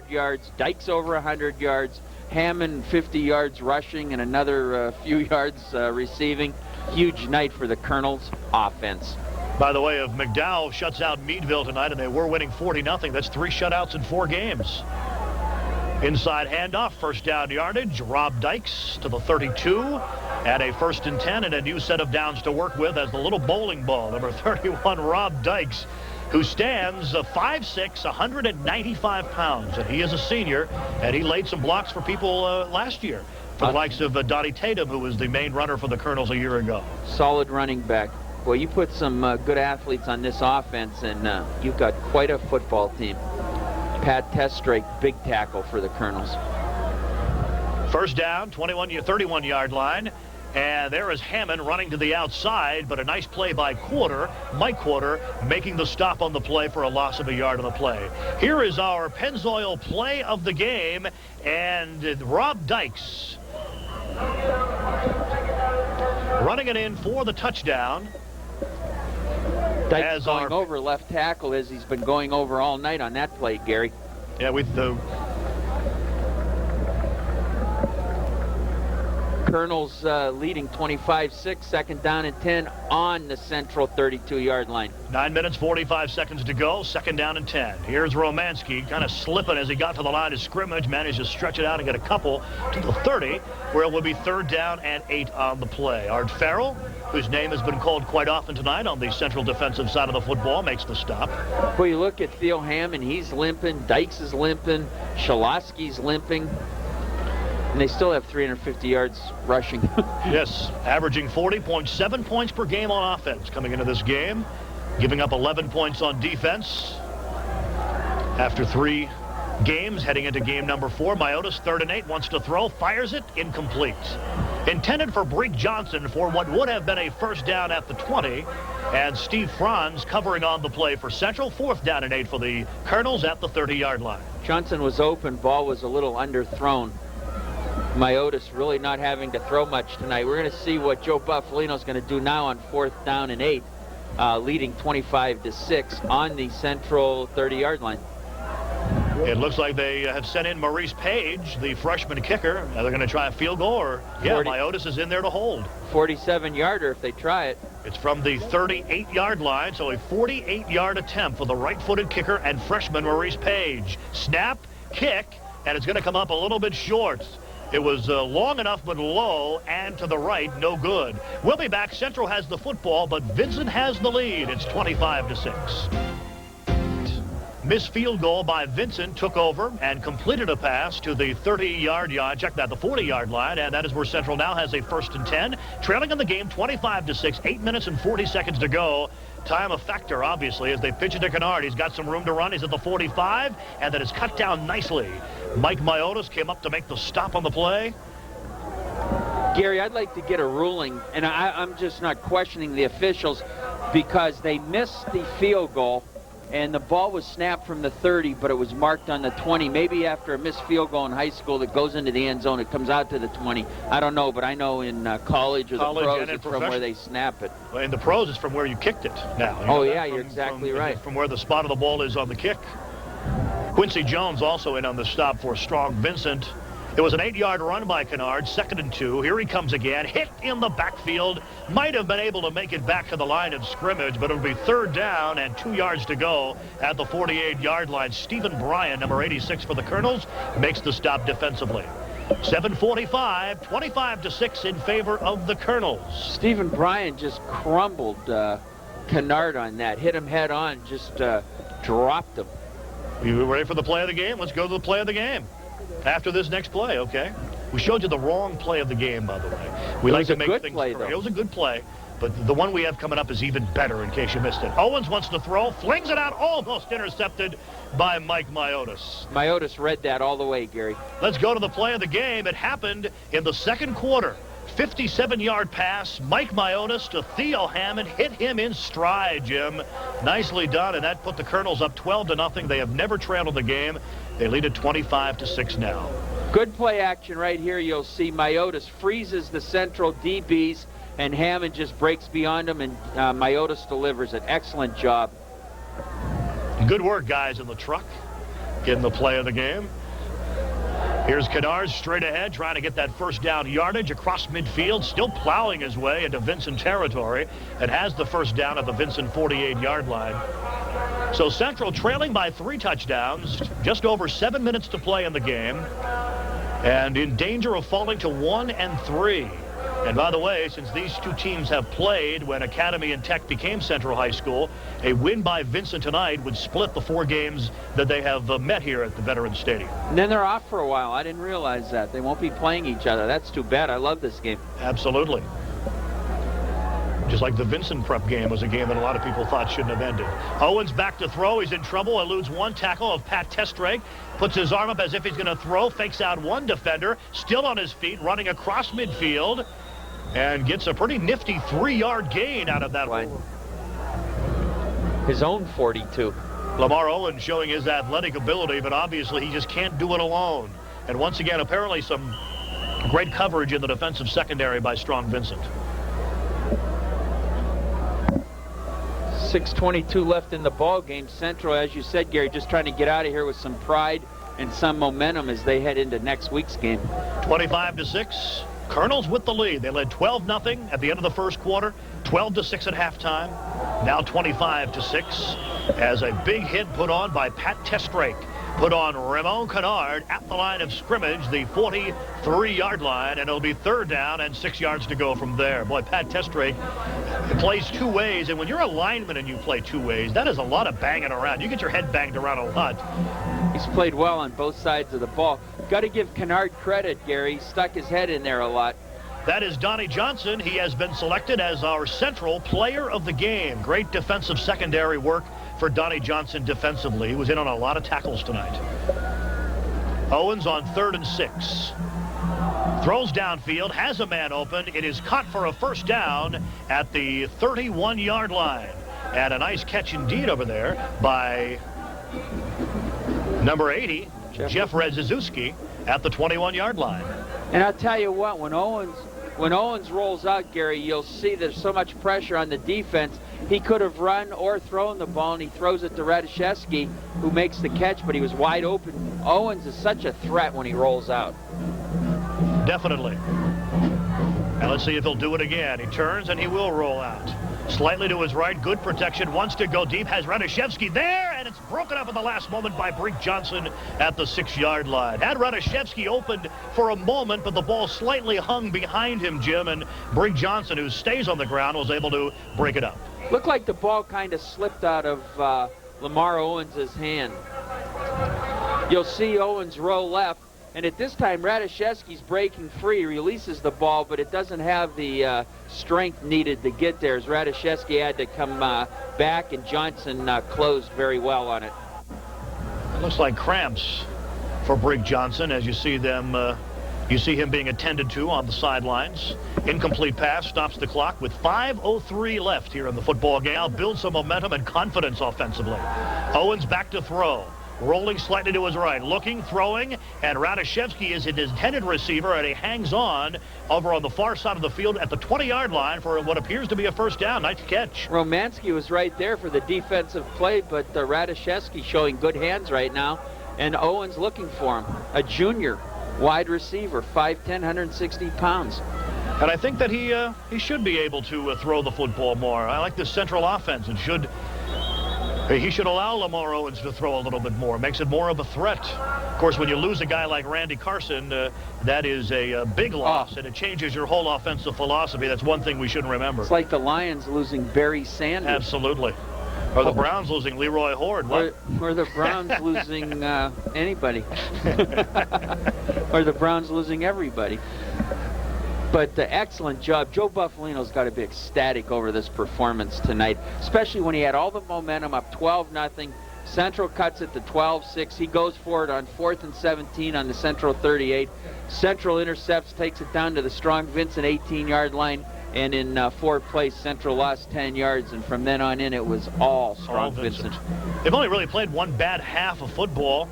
yards, Dykes over 100 yards, Hammond 50 yards rushing and another few yards receiving. Huge night for the Colonels offense. By the way, if McDowell shuts out Meadville tonight, and they were winning 40-0, that's 3 shutouts in 4 games. Inside handoff, first down yardage. Rob Dykes to the 32. And a 1st and 10 and a new set of downs to work with as the little bowling ball. Number 31, Rob Dykes, who stands 5'6", 195 pounds. And he is a senior, and he laid some blocks for people last year. For the likes of Donnie Tatum, who was the main runner for the Colonels a year ago. Solid running back. Well, you put some good athletes on this offense, and you've got quite a football team. Pat Testrake, big tackle for the Colonels. First down, 31-yard line. And there is Hammond running to the outside, but a nice play by Mike Quarter, making the stop on the play for a loss of a yard on the play. Here is our Pennzoil play of the game, and Rob Dykes running it in for the touchdown. Dykes going over left tackle as he's been going over all night on that play, Gary. Yeah, with the Colonels leading 25-6, second down and 10 on the central 32-yard line. 9 minutes, 45 seconds to go, second down and 10. Here's Romanski, kind of slipping as he got to the line of scrimmage, managed to stretch it out and get a couple to the 30, where it will be 3rd down and 8 on the play. Art Farrell, whose name has been called quite often tonight on the central defensive side of the football, makes the stop. Well, you look at Theo Hammond, he's limping, Dykes is limping, Shalosky's limping. And they still have 350 yards rushing. Yes, averaging 40.7 points per game on offense coming into this game, giving up 11 points on defense. After 3 games, heading into game number 4, Myotis, 3rd and 8, wants to throw, fires it, incomplete. Intended for Breek Johnson for what would have been a first down at the 20. And Steve Franz covering on the play for Central. 4th down and 8 for the Colonels at the 30-yard line. Johnson was open, ball was a little underthrown. Myotis really not having to throw much tonight. We're going to see what Joe Buffalino's going to do now on 4th down and 8, leading 25-6 on the central 30-yard line. It looks like they have sent in Maurice Page, the freshman kicker. Are they going to try a field goal, or Myotis is in there to hold. 47-yarder if they try it. It's from the 38-yard line, so a 48-yard attempt for the right-footed kicker and freshman Maurice Page. Snap, kick, and it's going to come up a little bit short. It was long enough but low, and to the right, no good. We'll be back. Central has the football, but Vincent has the lead. It's 25-6. Missed field goal by Vincent, took over and completed a pass to the 30-yard line. Check that, the 40-yard line, and that is where Central now has a 1st and 10. Trailing in the game 25-6, 8 minutes and 40 seconds to go. Time a factor, obviously, as they pitch it to Kennard. He's got some room to run. He's at the 45, and that is cut down nicely. Mike Myotis came up to make the stop on the play. Gary, I'd like to get a ruling, and I'm just not questioning the officials, because they missed the field goal, and the ball was snapped from the 30, but it was marked on the 20. Maybe after a missed field goal in high school that goes into the end zone, it comes out to the 20. I don't know, but I know in college or the pros, it's from where they snap it. Well, in the pros, it's from where you kicked it now. You're exactly right. From where the spot of the ball is on the kick. Quincy Jones also in on the stop for strong Vincent. It was an 8-yard run by Kennard, 2nd and 2. Here he comes again, hit in the backfield. Might have been able to make it back to the line of scrimmage, but it'll be 3rd down and 2 yards to go at the 48-yard line. Stephen Bryan, number 86 for the Colonels, makes the stop defensively. 7:45, 25-6 in favor of the Colonels. Stephen Bryan just crumbled Kennard on that, hit him head on, just dropped him. You ready for the play of the game? Let's go to the play of the game. After this next play, okay? We showed you the wrong play of the game, by the way. We like to make things play, though. It was a good play, but the one we have coming up is even better in case you missed it. Owens wants to throw, flings it out, almost intercepted by Mike Myotis. Myotis read that all the way, Gary. Let's go to the play of the game. It happened in the 2nd quarter. 57-yard pass, Mike Myotis to Theo Hammond, hit him in stride, Jim. Nicely done, and that put the Colonels up 12-0. They have never trailed in the game. They lead at 25-6 now. Good play action right here. You'll see Myotis freezes the central DBs, and Hammond just breaks beyond him, and Myotis delivers it. Excellent job. Good work, guys, in the truck. getting the play of the game. Here's Kennard straight ahead, trying to get that first down yardage across midfield, still plowing his way into Vincent territory, and has the first down at the Vincent 48-yard line. So Central trailing by 3 touchdowns, just over 7 minutes to play in the game, and in danger of falling to 1-3. And by the way, since these two teams have played when Academy and Tech became Central High School, a win by Vincent tonight would split the 4 games that they have met here at the Veterans Stadium. And then they're off for a while. I didn't realize that. They won't be playing each other. That's too bad. I love this game. Absolutely. Just like the Vincent prep game was a game that a lot of people thought shouldn't have ended. Owens back to throw. He's in trouble. Eludes one tackle of Pat Testrake. Puts his arm up as if he's going to throw. Fakes out one defender. Still on his feet, running across midfield. And gets a pretty nifty 3-yard gain out of that one. His own 42. Lamar Owens showing his athletic ability, but obviously he just can't do it alone. And once again, apparently some great coverage in the defensive secondary by Strong Vincent. 6:22 left in the ball game. Central, as you said, Gary, just trying to get out of here with some pride and some momentum as they head into next week's game. 25-6. Colonels with the lead. They led 12-0 at the end of the first quarter, 12-6 at halftime. Now 25-6 as a big hit put on by Pat Testrake. Put on Ramon Kennard at the line of scrimmage, the 43-yard line, and it'll be 3rd down and 6 yards to go from there. Boy, Pat Testrake plays 2 ways, and when you're a lineman and you play 2 ways, that is a lot of banging around. You get your head banged around a lot. He's played well on both sides of the ball. Got to give Kennard credit, Gary. He stuck his head in there a lot. That is Donnie Johnson. He has been selected as our Central Player of the Game. Great defensive secondary work for Donnie Johnson defensively. He was in on a lot of tackles tonight. Owens on 3rd and 6. Throws downfield, has a man open. It is caught for a first down at the 31-yard line. And a nice catch indeed over there by number 80, Jeff Redzizewski, at the 21-yard line. And I'll tell you what, when Owens rolls out, Gary, you'll see there's so much pressure on the defense. He could have run or thrown the ball, and he throws it to Radishevsky, who makes the catch, but he was wide open. Owens is such a threat when he rolls out. Definitely. And let's see if he'll do it again. He turns, and he will roll out. Slightly to his right, good protection, wants to go deep, has Radishevsky there, and it's broken up at the last moment by Brink Johnson at the 6-yard line. Had Radishevsky opened for a moment, but the ball slightly hung behind him, Jim, and Brink Johnson, who stays on the ground, was able to break it up. Looked like the ball kind of slipped out of Lamar Owens' hand. You'll see Owens roll left, and at this time, Radishevsky's breaking free, releases the ball, but it doesn't have the strength needed to get there, as Radishevsky had to come back, and Johnson closed very well on it. It looks like cramps for Brink Johnson, as you see them. You see him being attended to on the sidelines. Incomplete pass stops the clock with 5:03 left here in the football game. Now build some momentum and confidence offensively. Owens back to throw. Rolling slightly to his right, looking, throwing, and Radishevsky is his intended receiver, and he hangs on over on the far side of the field at the 20-yard line for what appears to be a first down. Nice catch. Romansky was right there for the defensive play, but Radishevsky showing good hands right now, and Owens looking for him. A junior wide receiver, 5'10", 160 pounds. And I think that he should be able to throw the football more. I like this Central offense, and he should allow Lamar Owens to throw a little bit more. Makes it more of a threat. Of course, when you lose a guy like Randy Carson, that is a big loss, and it changes your whole offensive philosophy. That's one thing we shouldn't remember. It's like the Lions losing Barry Sanders. Absolutely. Or the Browns losing Leroy Horde. Or the Browns losing anybody. Or the Browns losing everybody. But excellent job. Joe Buffalino's got to be ecstatic over this performance tonight, especially when he had all the momentum up 12-0. Central cuts it to 12-6. He goes for it on 4th and 17 on the Central 38. Central intercepts, takes it down to the Strong Vincent 18-yard line, and in 4th place, Central lost 10 yards, and from then on in, it was all Strong Vincent. They've only really played one bad half of football,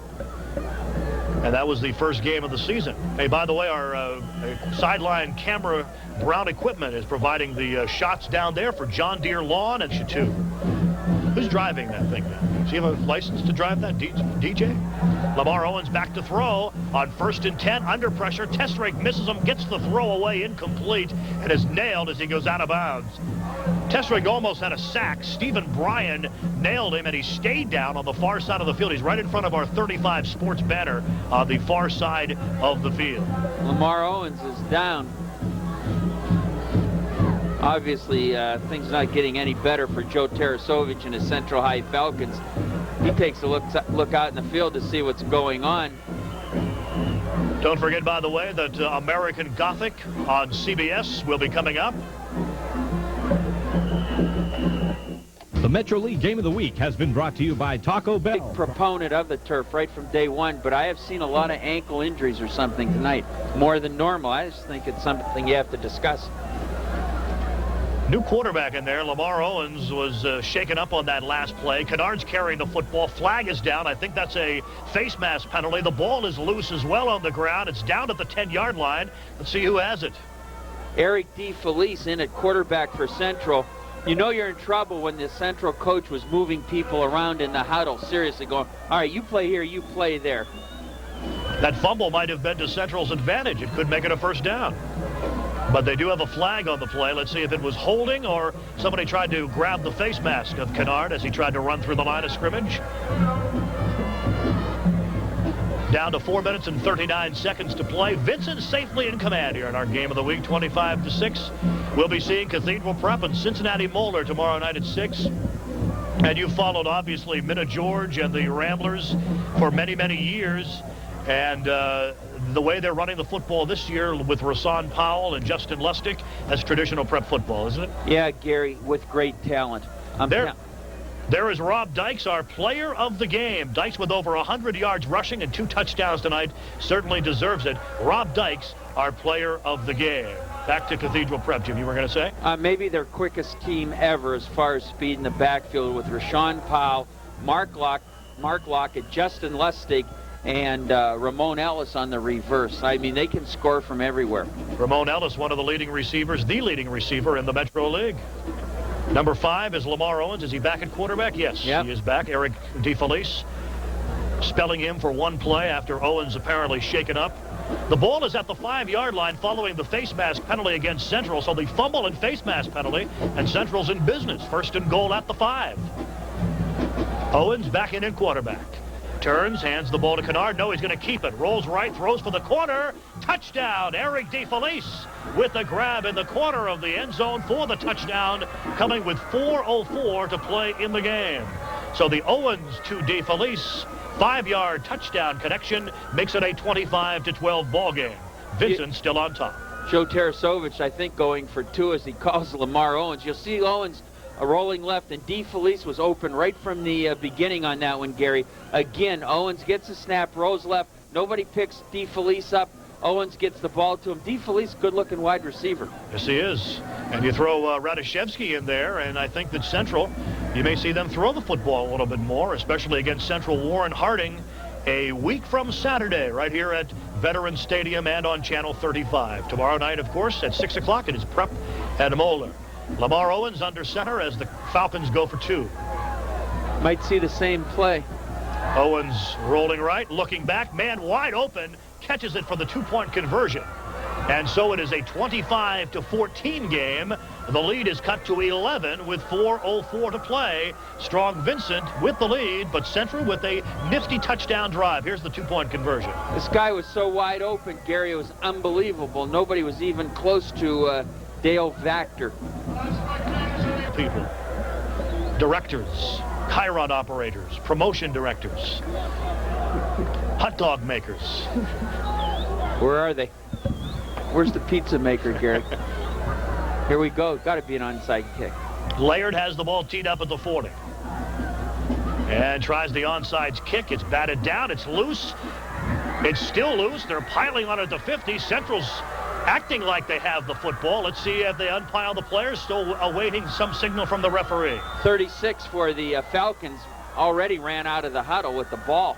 and that was the first game of the season. Hey, by the way, our sideline camera Brown Equipment is providing the shots down there for John Deere Lawn and Chateau. Who's driving that thing now? Does he have a license to drive that, DJ? Lamar Owens back to throw on 1st and 10. Under pressure. Testrake misses him, gets the throw away incomplete, and is nailed as he goes out of bounds. Testrake almost had a sack. Stephen Bryan nailed him, and he stayed down on the far side of the field. He's right in front of our 35 Sports banner on the far side of the field. Lamar Owens is down. Obviously, things not getting any better for Joe Tarasovich and his Central High Falcons. He takes a look out in the field to see what's going on. Don't forget, by the way, that American Gothic on CBS will be coming up. The Metro League Game of the Week has been brought to you by Taco Bell. Big proponent of the turf right from day one, but I have seen a lot of ankle injuries or something tonight, more than normal. I just think it's something you have to discuss. New quarterback in there. Lamar Owens was shaken up on that last play. Kennard's carrying the football. Flag is down. I think that's a face mask penalty. The ball is loose as well on the ground. It's down at the 10-yard line. Let's see who has it. Eric DeFelice in at quarterback for Central. You know you're in trouble when the Central coach was moving people around in the huddle, seriously going, all right, you play here, you play there. That fumble might have been to Central's advantage. It could make it a first down. But they do have a flag on the play. Let's see if it was holding or somebody tried to grab the face mask of Kennard as he tried to run through the line of scrimmage. Down to 4 minutes and 39 seconds to play. Vincent safely in command here in our game of the week, 25-6. We'll be seeing Cathedral Prep and Cincinnati Moeller tomorrow night at 6. And you've followed, obviously, Minna George and the Ramblers for many, many years. And the way they're running the football this year with Rasan Powell and Justin Lustig, that's traditional prep football, isn't it? Yeah, Gary, with great talent. There is Rob Dykes, our player of the game. Dykes with over 100 yards rushing and 2 touchdowns tonight. Certainly deserves it. Rob Dykes, our player of the game. Back to Cathedral Prep, Jim, you were going to say? Maybe their quickest team ever as far as speed in the backfield with Rashawn Powell, Mark Lockett, Justin Lustig, and Ramon Ellis on the reverse. I mean, they can score from everywhere. Ramon Ellis, one of the leading receivers, the leading receiver in the Metro League. Number 5 is Lamar Owens. Is he back at quarterback? Yes, yep. He is back. Eric DeFelice spelling him for one play after Owens apparently shaken up. The ball is at the 5-yard line following the face mask penalty against Central. So the fumble and face mask penalty, and Central's in business. 1st and goal at the 5. Owens back in quarterback. Turns, hands the ball to Kennard. No, he's going to keep it. Rolls right, throws for the corner. Touchdown, Eric DeFelice with the grab in the corner of the end zone for the touchdown, coming with 4:04 to play in the game. So the Owens to DeFelice 5-yard touchdown connection makes it a 25-12 ball game. Vincent still on top. Joe Tarasovich, I think, going for 2 as he calls Lamar Owens. You'll see Owens rolling left, and DeFelice was open right from the beginning on that one, Gary. Again, Owens gets a snap, rolls left. Nobody picks DeFelice up. Owens gets the ball to him. DeFelice, good-looking wide receiver. Yes, he is. And you throw Radishevsky in there, and I think that Central, you may see them throw the football a little bit more, especially against Central Warren Harding a week from Saturday right here at Veterans Stadium and on Channel 35. Tomorrow night, of course, at 6 o'clock, it is Prep and Moeller. Lamar Owens under center as the Falcons go for 2. Might see the same play. Owens rolling right, looking back, man wide open, catches it for the 2-point conversion. And so it is a 25-14 game. The lead is cut to 11 with 4:04 to play. Strong Vincent with the lead, but Central with a nifty touchdown drive. Here's the 2-point conversion. This guy was so wide open, Gary, it was unbelievable. Nobody was even close to Dale Vactor. People, directors, Chiron operators, promotion directors, hot dog makers. Where are they? Where's the pizza maker, Gary? Here we go. Got to be an onside kick. Laird has the ball teed up at the 40. And tries the onside kick. It's batted down. It's loose. It's still loose. They're piling on it to 50. Central's acting like they have the football. Let's see if they unpile the players. Still awaiting some signal from the referee. 36 for the Falcons. Already ran out of the huddle with the ball.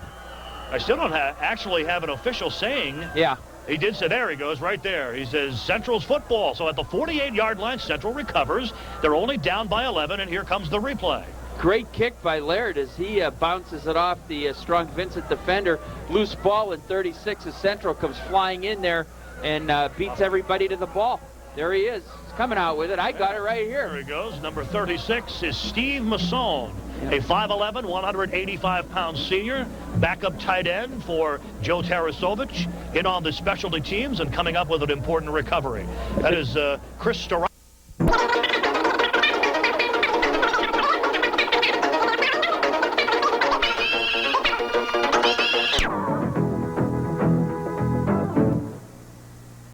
I still don't actually have an official saying. Yeah. He did say, there he goes, right there. He says, Central's football. So at the 48-yard line, Central recovers. They're only down by 11, and here comes the replay. Great kick by Laird as he bounces it off the strong Vincent defender. Loose ball in 36 as Central comes flying in there and beats everybody to the ball. There he is. He's coming out with it. I got it right here. There he goes. Number 36 is Steve Masson, a 5'11", 185-pound senior, backup tight end for Joe Tarasovich, in on the specialty teams and coming up with an important recovery. That is Chris Stor.